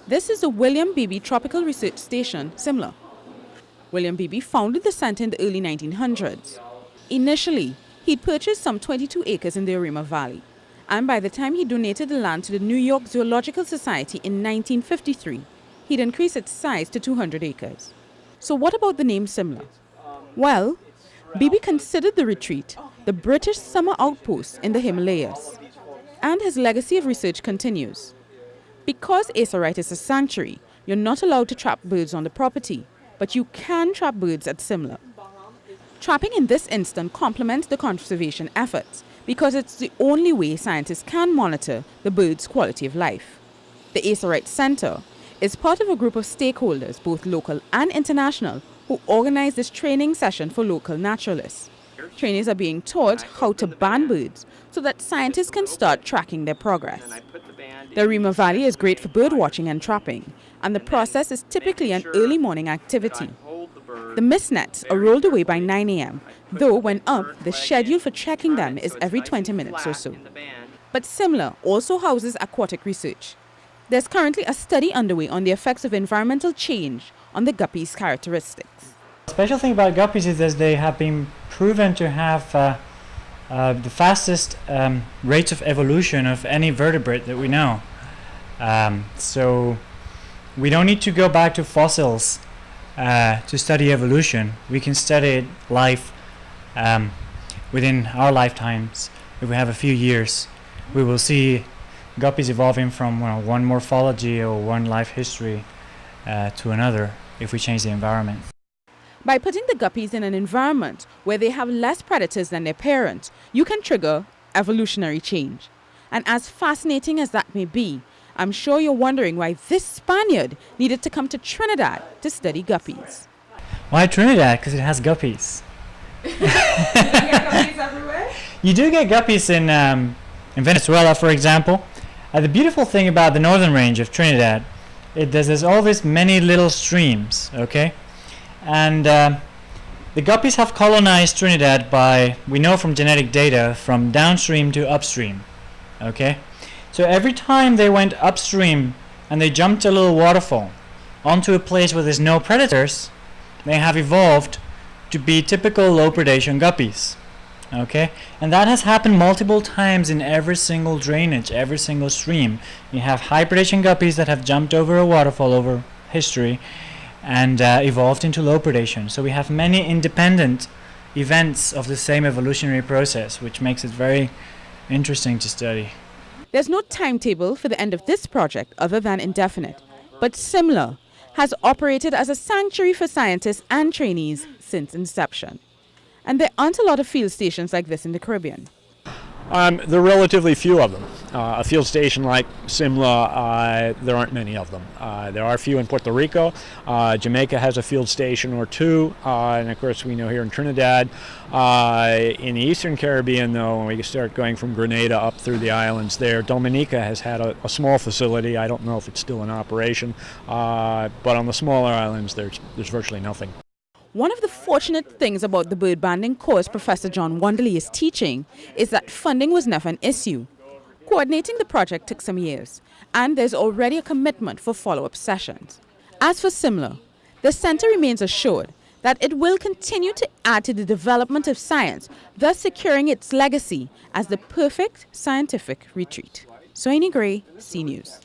This is the William Beebe Tropical Research Station, Simla. William Beebe founded the center in the early 1900s. Initially, he'd purchased some 22 acres in the Arima Valley, and by the time he donated the land to the New York Zoological Society in 1953, he'd increased its size to 200 acres. So what about the name Simla? Well, Beebe considered the retreat the British summer outpost in the Himalayas, and his legacy of research continues. Because Asa Wright is a sanctuary, you're not allowed to trap birds on the property, but you can trap birds at Simla. Trapping in this instance complements the conservation efforts because it's the only way scientists can monitor the bird's quality of life. The Asa Wright Center is part of a group of stakeholders, both local and international, who organize this training session for local naturalists. Trainees are being taught how to ban birds so that scientists can start tracking their progress. The Arima Valley is great for bird watching and trapping, and the process is typically an early morning activity. The mist nets are rolled away by 9 a.m., though when up, the schedule for checking them is every 20 minutes or so. But Simla also houses aquatic research. There's currently a study underway on the effects of environmental change on the guppy's characteristics. The special thing about guppies is that they have been proven to have the fastest rates of evolution of any vertebrate that we know. So we don't need to go back to fossils to study evolution. We can study life within our lifetimes. If we have a few years, we will see guppies evolving from one morphology or one life history to another if we change the environment. By putting the guppies in an environment where they have less predators than their parents, you can trigger evolutionary change. And as fascinating as that may be, I'm sure you're wondering why this Spaniard needed to come to Trinidad to study guppies. Why Trinidad? Because it has guppies. You get guppies everywhere? You do get guppies in Venezuela, for example. The beautiful thing about the northern range of Trinidad is there's always many little streams, okay? And the guppies have colonized Trinidad by, we know from genetic data, from downstream to upstream, okay? So every time they went upstream and they jumped a little waterfall onto a place where there's no predators, they have evolved to be typical low predation guppies, okay? And that has happened multiple times in every single drainage, every single stream. You have high predation guppies that have jumped over a waterfall over history and evolved into low predation. So we have many independent events of the same evolutionary process, which makes it very interesting to study. There's no timetable for the end of this project other than indefinite, but Simla has operated as a sanctuary for scientists and trainees since inception. And there aren't a lot of field stations like this in the Caribbean. There are relatively few of them. A field station like Simla, there aren't many of them. There are a few in Puerto Rico. Jamaica has a field station or two, and of course we know here in Trinidad. In the Eastern Caribbean, though, when we start going from Grenada up through the islands there, Dominica has had a small facility. I don't know if it's still in operation, but on the smaller islands there's virtually nothing. One of the fortunate things about the bird banding course Professor John Wonderly is teaching is that funding was never an issue. Coordinating the project took some years, and there's already a commitment for follow-up sessions. As for Simla, the center remains assured that it will continue to add to the development of science, thus securing its legacy as the perfect scientific retreat. Soini Gray, CNews.